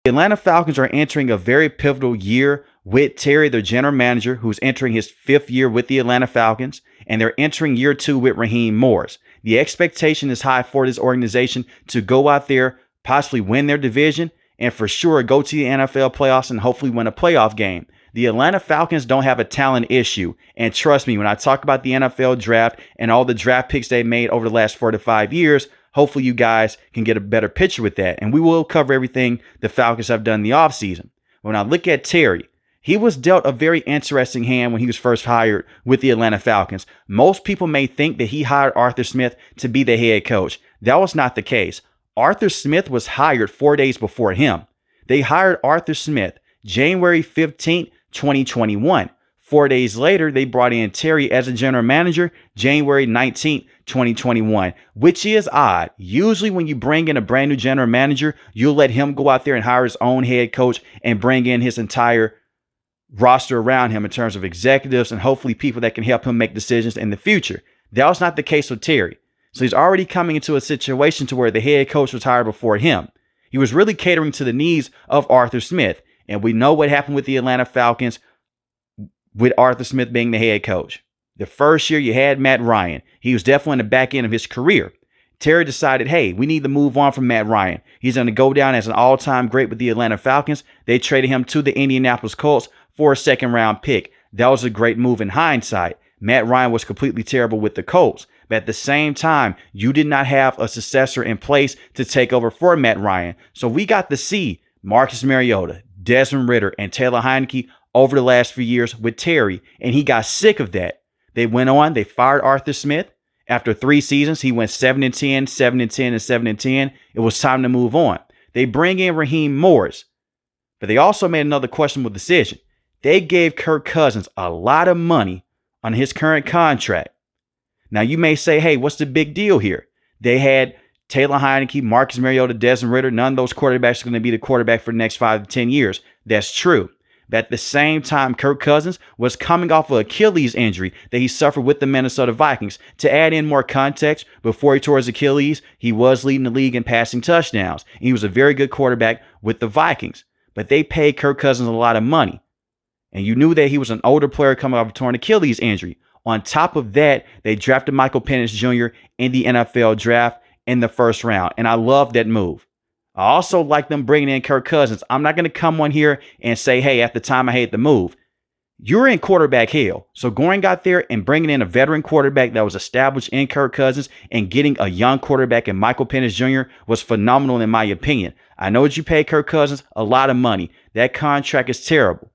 The Atlanta Falcons are entering a very pivotal year with Terry, their general manager, who's entering his 5th year with the Atlanta Falcons, and they're entering year 2 with Raheem Morris. The expectation is high for this organization to go out there, possibly win their division, and for sure go to the NFL playoffs and hopefully win a playoff game. The Atlanta Falcons don't have a talent issue. And trust me, when I talk about the NFL draft and all the draft picks they made over the last 4 to 5 years, hopefully you guys can get a better picture with that. And we will cover everything the Falcons have done in the offseason. When I look at Terry, he was dealt a very interesting hand when he was first hired with the Atlanta Falcons. Most people may think that he hired Arthur Smith to be the head coach. That was not the case. Arthur Smith was hired 4 days before him. They hired Arthur Smith January 15th, 2021. 4 days later, they brought in Terry as a general manager January 19th, 2021, which is odd. Usually when you bring in a brand new general manager, you'll let him go out there and hire his own head coach and bring in his entire roster around him in terms of executives and hopefully people that can help him make decisions in the future. That was not the case with Terry. So he's already coming into a situation to where the head coach was hired before him. He was really catering to the needs of Arthur Smith. And we know what happened with the Atlanta Falcons with Arthur Smith being the head coach. The first year you had Matt Ryan. He was definitely in the back end of his career. Terry decided, hey, we need to move on from Matt Ryan. He's going to go down as an all-time great with the Atlanta Falcons. They traded him to the Indianapolis Colts for a 2nd-round pick. That was a great move in hindsight. Matt Ryan was completely terrible with the Colts. But at the same time, you did not have a successor in place to take over for Matt Ryan. So we got to see Marcus Mariota, Desmond Ridder, and Taylor Heineke over the last few years with Terry, and he got sick of that. They went on, they fired Arthur Smith. After 3 seasons, he went 7-10, 7-10, and 7-10. It was time to move on. They bring in Raheem Morris, but they also made another questionable decision. They gave Kirk Cousins a lot of money on his current contract. Now, you may say, hey, what's the big deal here? They had Taylor Heineke, Marcus Mariota, Desmond Ridder. None of those quarterbacks are going to be the quarterback for the next 5 to 10 years. That's true. But at the same time, Kirk Cousins was coming off of an Achilles injury that he suffered with the Minnesota Vikings. To add in more context, before he tore his Achilles, he was leading the league in passing touchdowns. And he was a very good quarterback with the Vikings. But they paid Kirk Cousins a lot of money. And you knew that he was an older player coming off a torn Achilles injury. On top of that, they drafted Michael Penix Jr. in the NFL draft in the 1st round. And I love that move. I also like them bringing in Kirk Cousins. I'm not going to come on here and say, hey, at the time I hate the move. You're in quarterback hell. So going out there and bringing in a veteran quarterback that was established in Kirk Cousins and getting a young quarterback in Michael Penix Jr. was phenomenal in my opinion. I know that you pay Kirk Cousins a lot of money. That contract is terrible.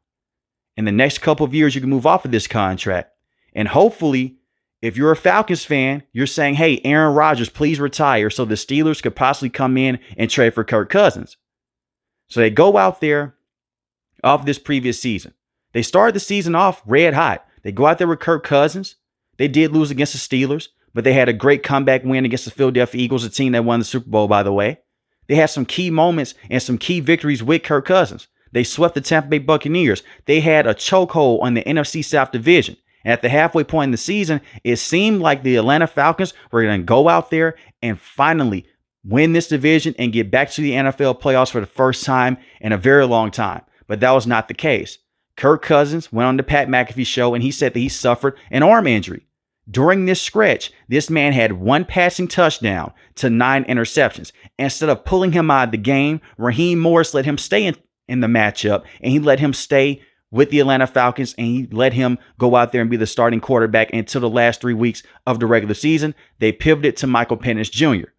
In the next couple of years, you can move off of this contract. And hopefully, if you're a Falcons fan, you're saying, hey, Aaron Rodgers, please retire so the Steelers could possibly come in and trade for Kirk Cousins. So they go out there off this previous season. They started the season off red hot. They go out there with Kirk Cousins. They did lose against the Steelers, but they had a great comeback win against the Philadelphia Eagles, a team that won the Super Bowl, by the way. They had some key moments and some key victories with Kirk Cousins. They swept the Tampa Bay Buccaneers. They had a chokehold on the NFC South Division. And at the halfway point in the season, it seemed like the Atlanta Falcons were going to go out there and finally win this division and get back to the NFL playoffs for the first time in a very long time. But that was not the case. Kirk Cousins went on the Pat McAfee show and he said that he suffered an arm injury. During this stretch, this man had 1 passing touchdown to 9 interceptions. Instead of pulling him out of the game, Raheem Morris let him stay in the matchup, and he let him stay with the Atlanta Falcons, and he let him go out there and be the starting quarterback until the last 3 weeks of the regular season. They pivoted to Michael Penix Jr.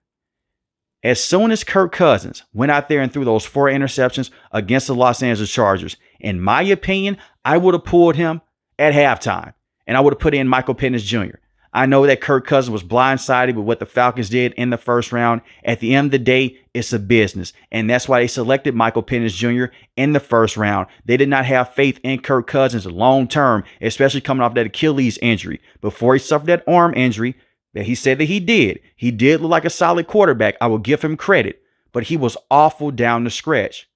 As soon as Kirk Cousins went out there and threw those 4 interceptions against the Los Angeles Chargers, in my opinion, I would have pulled him at halftime, and I would have put in Michael Penix Jr. I know that Kirk Cousins was blindsided with what the Falcons did in the 1st round. At the end of the day, it's a business. And that's why they selected Michael Penix Jr. in the 1st round. They did not have faith in Kirk Cousins long term, especially coming off that Achilles injury. Before he suffered that arm injury, that he said that he did. He did look like a solid quarterback. I will give him credit. But he was awful down the stretch.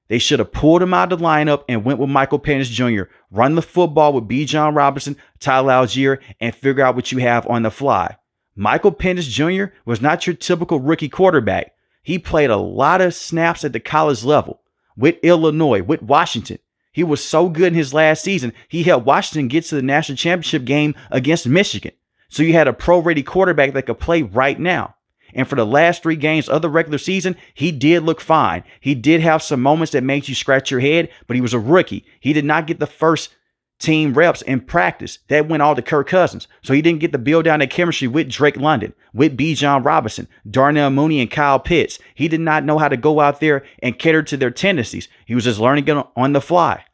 They should have pulled him out of the lineup and went with Michael Penix Jr. Run the football with Bijan Robinson, Tyler Algier, and figure out what you have on the fly. Michael Penix Jr. was not your typical rookie quarterback. He played a lot of snaps at the college level. with Illinois, with Washington. He was so good in his last season, he helped Washington get to the national championship game against Michigan. So you had a pro-ready quarterback that could play right now. And for the last 3 games of the regular season, he did look fine. He did have some moments that made you scratch your head, but he was a rookie. He did not get the first team reps in practice. That went all to Kirk Cousins. So he didn't get to build down that chemistry with Drake London, with Bijan Robinson, Darnell Mooney, and Kyle Pitts. He did not know how to go out there and cater to their tendencies. He was just learning it on the fly.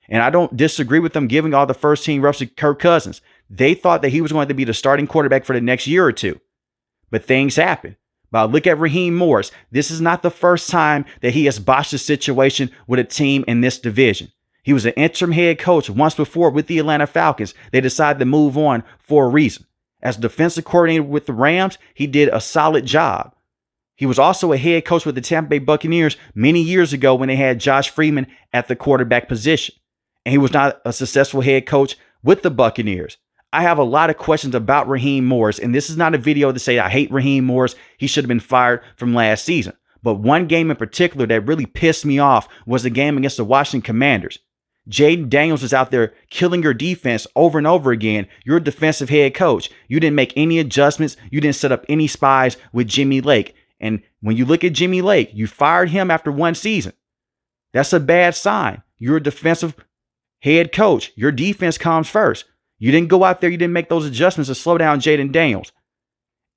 And I don't disagree with them giving all the first team reps to Kirk Cousins. They thought that he was going to be the starting quarterback for the next year or two. But things happen. But look at Raheem Morris. This is not the first time that he has botched a situation with a team in this division. He was an interim head coach once before with the Atlanta Falcons. They decided to move on for a reason. As defensive coordinator with the Rams, he did a solid job. He was also a head coach with the Tampa Bay Buccaneers many years ago when they had Josh Freeman at the quarterback position. And he was not a successful head coach with the Buccaneers. I have a lot of questions about Raheem Morris, and this is not a video to say I hate Raheem Morris. He should have been fired from last season. But one game in particular that really pissed me off was the game against the Washington Commanders. Jaden Daniels was out there killing your defense over and over again. You're a defensive head coach. You didn't make any adjustments. You didn't set up any spies with Jimmy Lake. And when you look at Jimmy Lake, you fired him after 1 season. That's a bad sign. You're a defensive head coach. Your defense comes first. You didn't go out there. You didn't make those adjustments to slow down Jaden Daniels.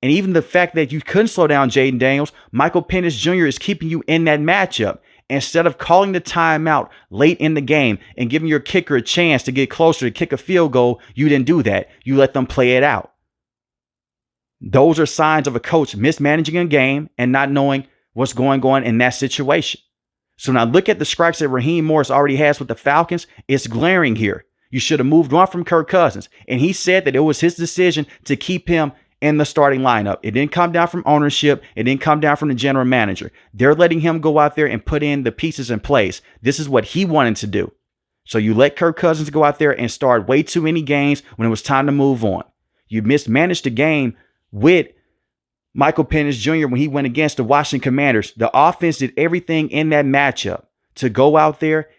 And even the fact that you couldn't slow down Jaden Daniels, Michael Penix Jr. is keeping you in that matchup. Instead of calling the timeout late in the game and giving your kicker a chance to get closer to kick a field goal, you didn't do that. You let them play it out. Those are signs of a coach mismanaging a game and not knowing what's going on in that situation. So now look at the strikes that Raheem Morris already has with the Falcons. It's glaring here. You should have moved on from Kirk Cousins. And he said that it was his decision to keep him in the starting lineup. It didn't come down from ownership. It didn't come down from the general manager. They're letting him go out there and put in the pieces in place. This is what he wanted to do. So you let Kirk Cousins go out there and start way too many games when it was time to move on. You mismanaged the game with Michael Penix Jr. when he went against the Washington Commanders. The offense did everything in that matchup to go out there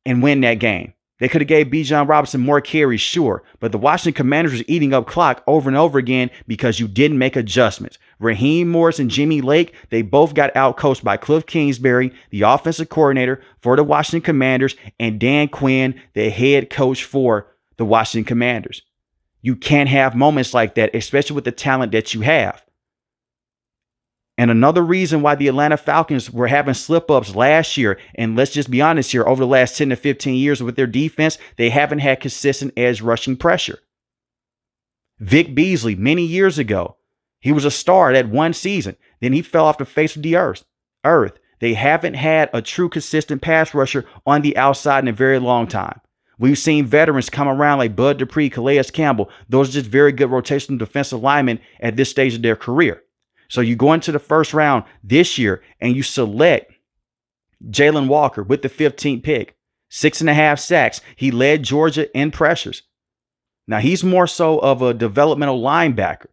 and win that game. They could have gave Bijan Robinson more carries, sure, but the Washington Commanders was eating up clock over and over again because you didn't make adjustments. Raheem Morris and Jimmy Lake, they both got outcoached by Cliff Kingsbury, the offensive coordinator for the Washington Commanders, and Dan Quinn, the head coach for the Washington Commanders. You can't have moments like that, especially with the talent that you have. And another reason why the Atlanta Falcons were having slip-ups last year, and let's just be honest here, over the last 10 to 15 years with their defense, they haven't had consistent edge rushing pressure. Vic Beasley, many years ago, he was a star that 1 season. Then he fell off the face of the earth. They haven't had a true consistent pass rusher on the outside in a very long time. We've seen veterans come around like Bud Dupree, Calais Campbell. Those are just very good rotational defensive linemen at this stage of their career. So you go into the first round this year and you select Jalen Walker with the 15th pick, 6.5 sacks. He led Georgia in pressures. Now he's more so of a developmental linebacker.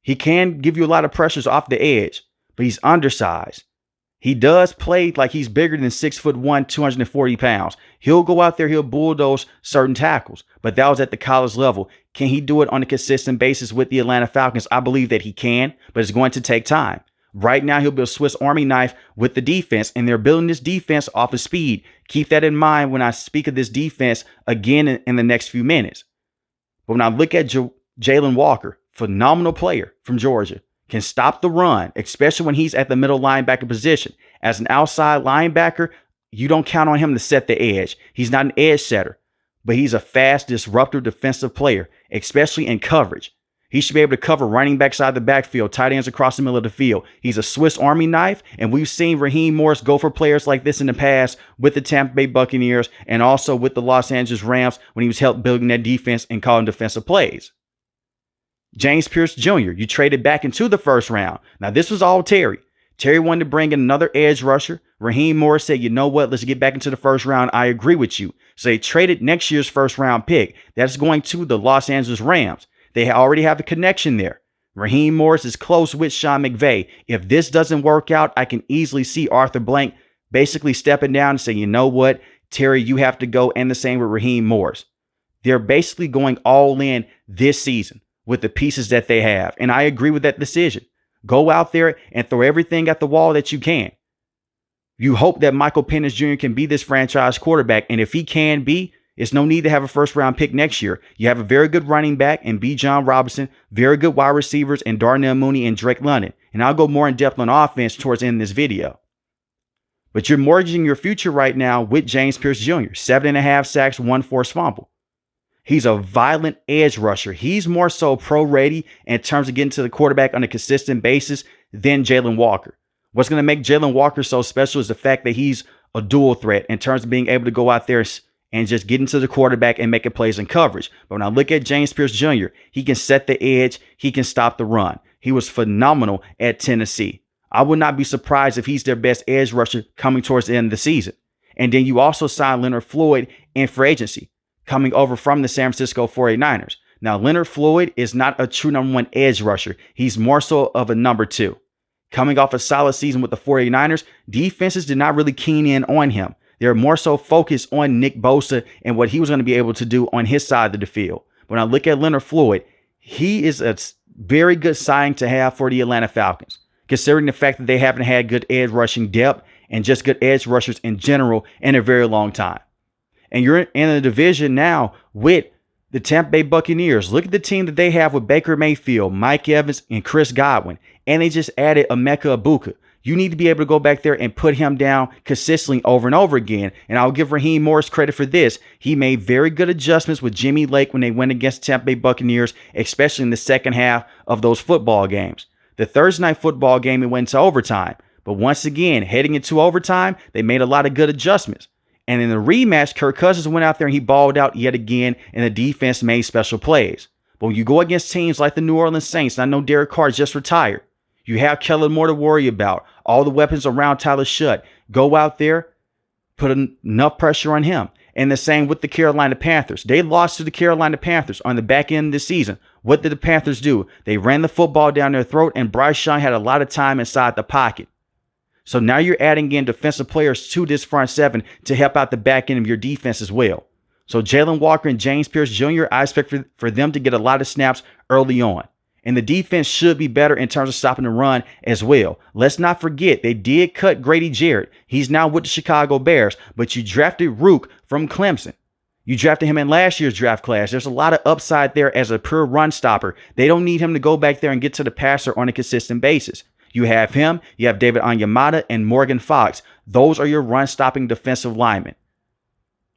He can give you a lot of pressures off the edge, but he's undersized. He does play like he's bigger than 6'1", 240 pounds. He'll go out there, he'll bulldoze certain tackles, but that was at the college level. Can he do it on a consistent basis with the Atlanta Falcons? I believe that he can, but it's going to take time. Right now, he'll be a Swiss Army knife with the defense, and they're building this defense off of speed. Keep that in mind when I speak of this defense again in the next few minutes. But when I look at Jalen Walker, phenomenal player from Georgia, can stop the run, especially when he's at the middle linebacker position. As an outside linebacker, you don't count on him to set the edge. He's not an edge setter, but he's a fast, disruptive defensive player, especially in coverage. He should be able to cover running backs out of the backfield, tight ends across the middle of the field. He's a Swiss Army knife, and we've seen Raheem Morris go for players like this in the past with the Tampa Bay Buccaneers and also with the Los Angeles Rams when he was helped building that defense and calling defensive plays. James Pierce Jr., you traded back into the first round. Now, this was all Terry. Terry wanted to bring in another edge rusher. Raheem Morris said, you know what, let's get back into the first round. I agree with you. So they traded next year's first round pick. That's going to the Los Angeles Rams. They already have a connection there. Raheem Morris is close with Sean McVay. If this doesn't work out, I can easily see Arthur Blank basically stepping down and saying, you know what, Terry, you have to go, and the same with Raheem Morris. They're basically going all in this season with the pieces that they have. And I agree with that decision. Go out there and throw everything at the wall that you can. You hope that Michael Penix Jr. can be this franchise quarterback. And if he can be, it's no need to have a first-round pick next year. You have a very good running back in Bijan Robinson, very good wide receivers in Darnell Mooney and Drake London. And I'll go more in depth on offense towards the end of this video. But you're mortgaging your future right now with James Pierce Jr. 7.5 sacks, 1 forced fumble. He's a violent edge rusher. He's more so pro-ready in terms of getting to the quarterback on a consistent basis than Jalen Walker. What's going to make Jalen Walker so special is the fact that he's a dual threat in terms of being able to go out there and just get into the quarterback and making plays in coverage. But when I look at James Pierce Jr., he can set the edge. He can stop the run. He was phenomenal at Tennessee. I would not be surprised if he's their best edge rusher coming towards the end of the season. And then you also signed Leonard Floyd in free agency, coming over from the San Francisco 49ers. Now, Leonard Floyd is not a true number 1 edge rusher. He's more so of a number 2. Coming off a solid season with the 49ers, defenses did not really keen in on him. They're more so focused on Nick Bosa and what he was going to be able to do on his side of the field. When I look at Leonard Floyd, he is a very good signing to have for the Atlanta Falcons, considering the fact that they haven't had good edge rushing depth and just good edge rushers in general in a very long time. And you're in a division now with the Tampa Bay Buccaneers. Look at the team that they have with Baker Mayfield, Mike Evans, and Chris Godwin. And they just added Emeka Egbuka. You need to be able to go back there and put him down consistently over and over again. And I'll give Raheem Morris credit for this. He made very good adjustments with Jimmy Lake when they went against Tampa Bay Buccaneers, especially in the second half of those football games. The Thursday night football game, it went to overtime. But once again, heading into overtime, they made a lot of good adjustments. And in the rematch, Kirk Cousins went out there and he balled out yet again, and the defense made special plays. But when you go against teams like the New Orleans Saints, and I know Derek Carr just retired, you have Kellen Moore to worry about. All the weapons around Tyler Shutt. Go out there, put enough pressure on him. And the same with the Carolina Panthers. They lost to the Carolina Panthers on the back end of the season. What did the Panthers do? They ran the football down their throat, and Bryce Young had a lot of time inside the pocket. So now you're adding in defensive players to this front seven to help out the back end of your defense as well. So Jalen Walker and James Pierce Jr., I expect for them to get a lot of snaps early on. And the defense should be better in terms of stopping the run as well. Let's not forget, they did cut Grady Jarrett. He's now with the Chicago Bears, but you drafted Rook from Clemson. You drafted him in last year's draft class. There's a lot of upside there as a pure run stopper. They don't need him to go back there and get to the passer on a consistent basis. You have him, you have David Onyemata and Morgan Fox. Those are your run-stopping defensive linemen.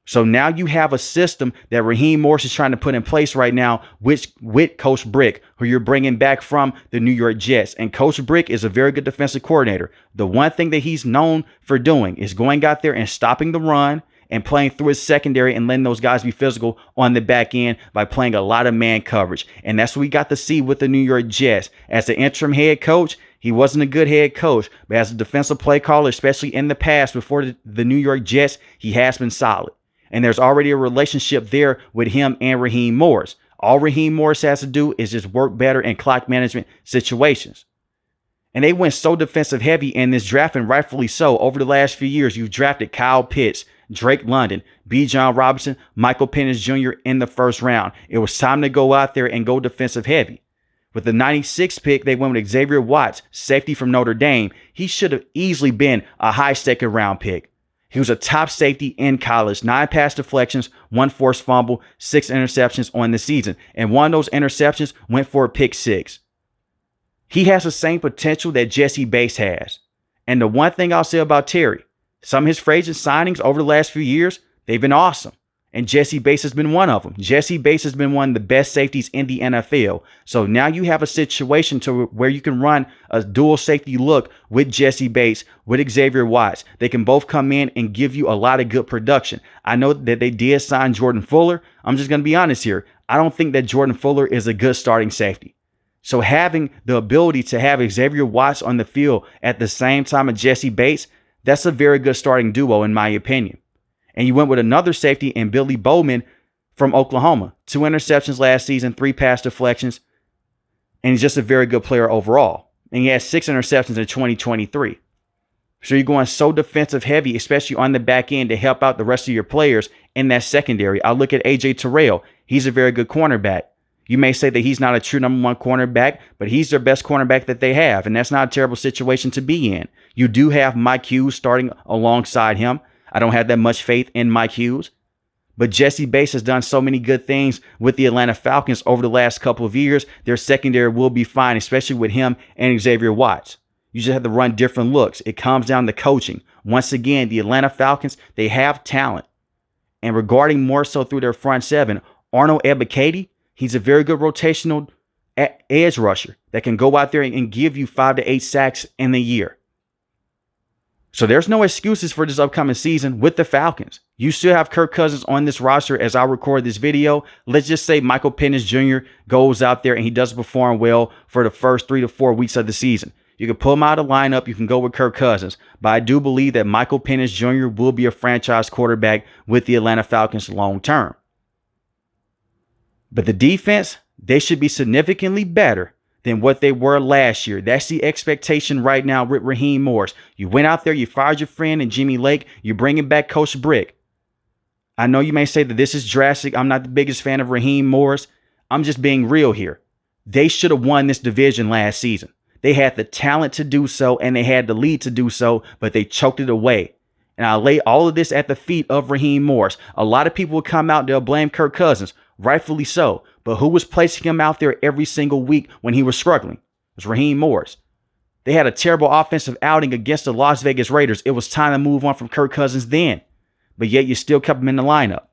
So now you have a system that Raheem Morris is trying to put in place right now with Coach Brick, who you're bringing back from the New York Jets. And Coach Brick is a very good defensive coordinator. The one thing that he's known for doing is going out there and stopping the run and playing through his secondary and letting those guys be physical on the back end by playing a lot of man coverage. And that's what we got to see with the New York Jets. As the interim head coach, he wasn't a good head coach, but as a defensive play caller, especially in the past before the New York Jets, he has been solid. And there's already a relationship there with him and Raheem Morris. All Raheem Morris has to do is just work better in clock management situations. And they went so defensive heavy in this draft, and rightfully so. Over the last few years, you've drafted Kyle Pitts, Drake London, Bijan Robinson, Michael Penix Jr. in the first round. It was time to go out there and go defensive heavy. With the 96th pick, they went with Xavier Watts, safety from Notre Dame. He should have easily been a high second round pick. He was a top safety in college, 9 pass deflections, 1 forced fumble, 6 interceptions on the season. And one of those interceptions went for a pick 6. He has the same potential that Jesse Bates has. And the one thing I'll say about Terry, some of his free agent signings over the last few years, they've been awesome. And Jesse Bates has been one of them. Jesse Bates has been one of the best safeties in the NFL. So now you have a situation to where you can run a dual safety look with Jesse Bates, with Xavier Watts. They can both come in and give you a lot of good production. I know that they did sign Jordan Fuller. I'm just going to be honest here. I don't think that Jordan Fuller is a good starting safety. So having the ability to have Xavier Watts on the field at the same time as Jesse Bates, that's a very good starting duo in my opinion. And you went with another safety in Billy Bowman from Oklahoma. 2 interceptions last season, 3 pass deflections. And he's just a very good player overall. And he had 6 interceptions in 2023. So you're going so defensive heavy, especially on the back end, to help out the rest of your players in that secondary. I look at AJ Terrell. He's a very good cornerback. You may say that he's not a true number one cornerback, but he's their best cornerback that they have, and that's not a terrible situation to be in. You do have Mike Hughes starting alongside him. I don't have that much faith in Mike Hughes, but Jesse Bates has done so many good things with the Atlanta Falcons over the last couple of years. Their secondary will be fine, especially with him and Xavier Watts. You just have to run different looks. It comes down to coaching. Once again, the Atlanta Falcons, they have talent. And regarding more so through their front seven, Arnold Ebiketie, he's a very good rotational edge rusher that can go out there and give you 5 to 8 sacks in the year. So there's no excuses for this upcoming season with the Falcons. You still have Kirk Cousins on this roster as I record this video. Let's just say Michael Penix Jr. goes out there and he does perform well for the first 3 to 4 weeks of the season. You can pull him out of the lineup. You can go with Kirk Cousins. But I do believe that Michael Penix Jr. will be a franchise quarterback with the Atlanta Falcons long term. But the defense, they should be significantly better than what they were last year. That's the expectation right now with Raheem Morris. You went out there, you fired your friend and Jimmy Lake. You're bringing back Coach Brick. I know you may say that this is drastic. I'm not the biggest fan of Raheem Morris. I'm just being real here. They should have won this division last season. They had the talent to do so, and they had the lead to do so, but they choked it away. And I lay all of this at the feet of Raheem Morris. A lot of people will come out, they'll blame Kirk Cousins, rightfully so. But who was placing him out there every single week when he was struggling? It was Raheem Morris. They had a terrible offensive outing against the Las Vegas Raiders. It was time to move on from Kirk Cousins then. But yet you still kept him in the lineup.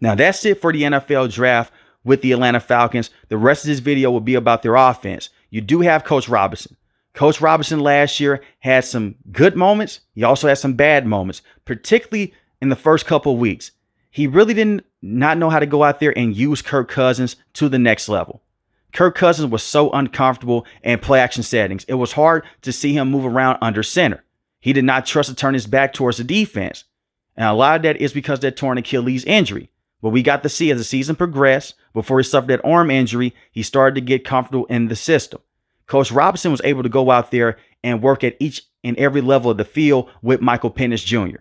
Now that's it for the NFL draft with the Atlanta Falcons. The rest of this video will be about their offense. You do have Coach Robinson. Coach Robinson last year had some good moments. He also had some bad moments, particularly in the first couple of weeks. He really did not know how to go out there and use Kirk Cousins to the next level. Kirk Cousins was so uncomfortable in play action settings. It was hard to see him move around under center. He did not trust to turn his back towards the defense. And a lot of that is because of that torn Achilles injury. But we got to see as the season progressed, before he suffered that arm injury, he started to get comfortable in the system. Coach Robinson was able to go out there and work at each and every level of the field with Michael Penix Jr.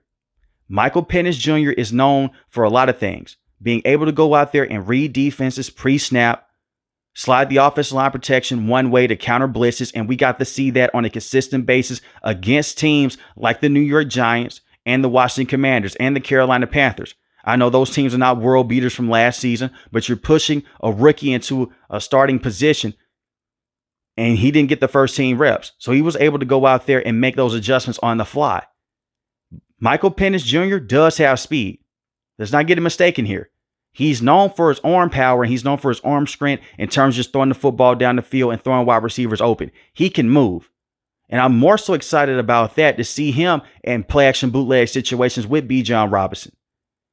Michael Penix Jr. is known for a lot of things. Being able to go out there and read defenses pre-snap, slide the offensive line protection one way to counter blitzes, and we got to see that on a consistent basis against teams like the New York Giants and the Washington Commanders and the Carolina Panthers. I know those teams are not world beaters from last season, but you're pushing a rookie into a starting position, and he didn't get the first team reps. So he was able to go out there and make those adjustments on the fly. Michael Penix Jr. does have speed. Let's not get it mistaken here. He's known for his arm power, and he's known for his arm strength in terms of just throwing the football down the field and throwing wide receivers open. He can move. And I'm more so excited about that to see him in play action bootleg situations with Bijan Robinson.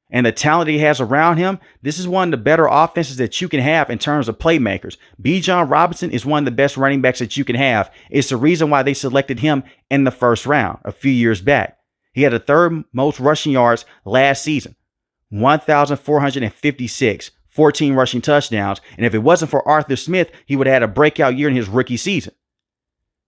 And the talent he has around him, this is one of the better offenses that you can have in terms of playmakers. Bijan Robinson is one of the best running backs that you can have. It's the reason why they selected him in the first round a few years back. He had the third most rushing yards last season, 1,456, 14 rushing touchdowns. And if it wasn't for Arthur Smith, he would have had a breakout year in his rookie season.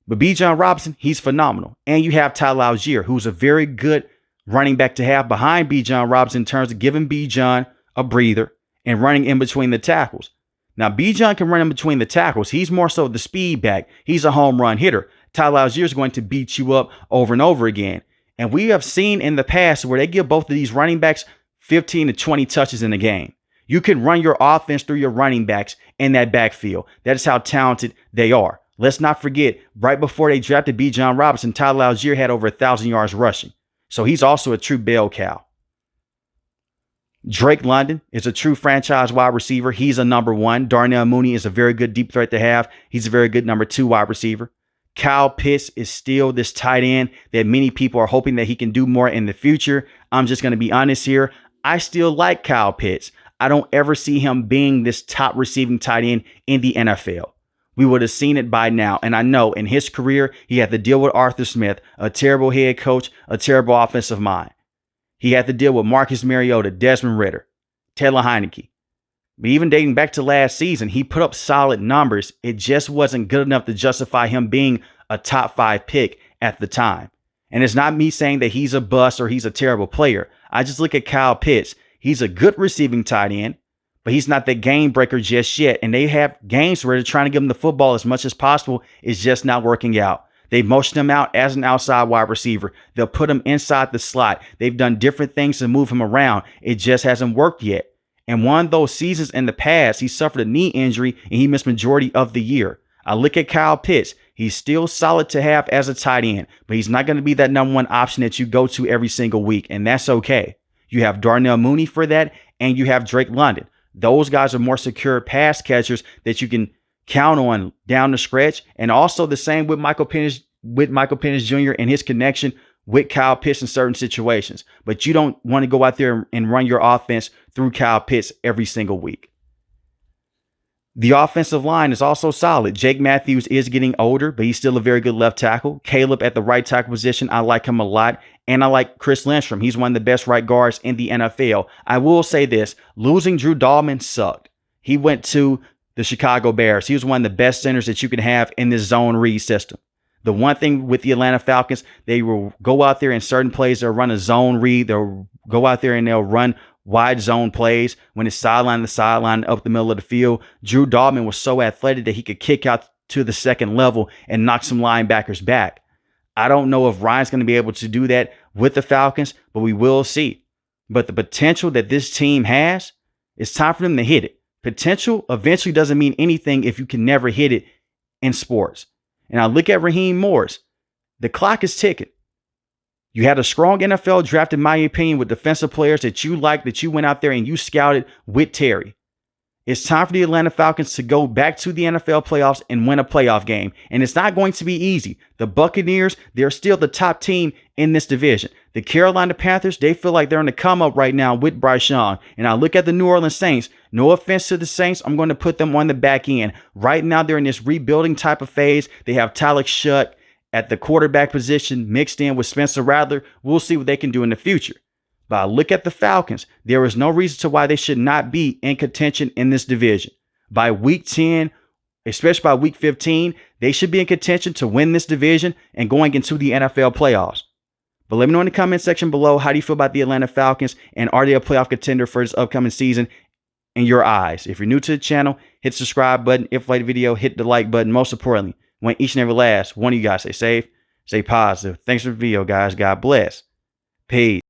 But Bijan Robinson, he's phenomenal. And you have Tyler Algier, who's a very good running back to have behind Bijan Robinson in terms of giving Bijan a breather and running in between the tackles. Now, Bijan can run in between the tackles. He's more so the speed back. He's a home run hitter. Tyler Algier is going to beat you up over and over again. And we have seen in the past where they give both of these running backs 15 to 20 touches in a game. You can run your offense through your running backs in that backfield. That is how talented they are. Let's not forget, right before they drafted Bijan Robinson, Tyler Algier had over 1,000 yards rushing. So he's also a true bell cow. Drake London is a true franchise wide receiver. He's a number one. Darnell Mooney is a very good deep threat to have. He's a very good number 2 wide receiver. Kyle Pitts is still this tight end that many people are hoping that he can do more in the future. I'm just going to be honest here. I still like Kyle Pitts. I don't ever see him being this top receiving tight end in the NFL. We would have seen it by now. And I know in his career, he had to deal with Arthur Smith, a terrible head coach, a terrible offensive mind. He had to deal with Marcus Mariota, Desmond Ridder, Taylor Heineke. But even dating back to last season, he put up solid numbers. It just wasn't good enough to justify him being a top 5 pick at the time. And it's not me saying that he's a bust or he's a terrible player. I just look at Kyle Pitts. He's a good receiving tight end, but he's not the game breaker just yet. And they have games where they're trying to give him the football as much as possible. It's just not working out. They motion him out as an outside wide receiver. They'll put him inside the slot. They've done different things to move him around. It just hasn't worked yet. And one of those seasons in the past, he suffered a knee injury and he missed majority of the year. I look at Kyle Pitts. He's still solid to have as a tight end, but he's not going to be that number one option that you go to every single week, and that's okay. You have Darnell Mooney for that, and you have Drake London. Those guys are more secure pass catchers that you can count on down the stretch, and also the same with Michael Penix Jr. and his connection with Kyle Pitts in certain situations. But you don't want to go out there and run your offense through Kyle Pitts every single week. The offensive line is also solid. Jake Matthews is getting older, but he's still a very good left tackle. Caleb at the right tackle position, I like him a lot. And I like Chris Lindstrom. He's one of the best right guards in the NFL. I will say this, losing Drew Dalman sucked. He went to the Chicago Bears. He was one of the best centers that you can have in this zone read system. The one thing with the Atlanta Falcons, they will go out there in certain plays, they'll run a zone read. They'll go out there and they'll run wide zone plays when it's sideline to sideline up the middle of the field. Drew Dalman was so athletic that he could kick out to the second level and knock some linebackers back. I don't know if Ryan's going to be able to do that with the Falcons, but we will see. But the potential that this team has, it's time for them to hit it. Potential eventually doesn't mean anything if you can never hit it in sports. And I look at Raheem Morris. The clock is ticking. You had a strong NFL draft, in my opinion, with defensive players that you liked, that you went out there and you scouted with Terry. It's time for the Atlanta Falcons to go back to the NFL playoffs and win a playoff game. And it's not going to be easy. The Buccaneers, they're still the top team in this division. The Carolina Panthers, they feel like they're in the come up right now with Bryce Young. And I look at the New Orleans Saints. No offense to the Saints, I'm going to put them on the back end. Right now, they're in this rebuilding type of phase. They have Tyler Shuck at the quarterback position mixed in with Spencer Rattler. We'll see what they can do in the future. But I look at the Falcons. There is no reason to why they should not be in contention in this division. By week 10, especially by week 15, they should be in contention to win this division and going into the NFL playoffs. But let me know in the comment section below, how do you feel about the Atlanta Falcons, and are they a playoff contender for this upcoming season in your eyes? If you're new to the channel, hit the subscribe button. If you like the video, hit the like button. Most importantly, want each and every last one of you guys stay safe, stay positive. Thanks for the video, guys. God bless. Peace.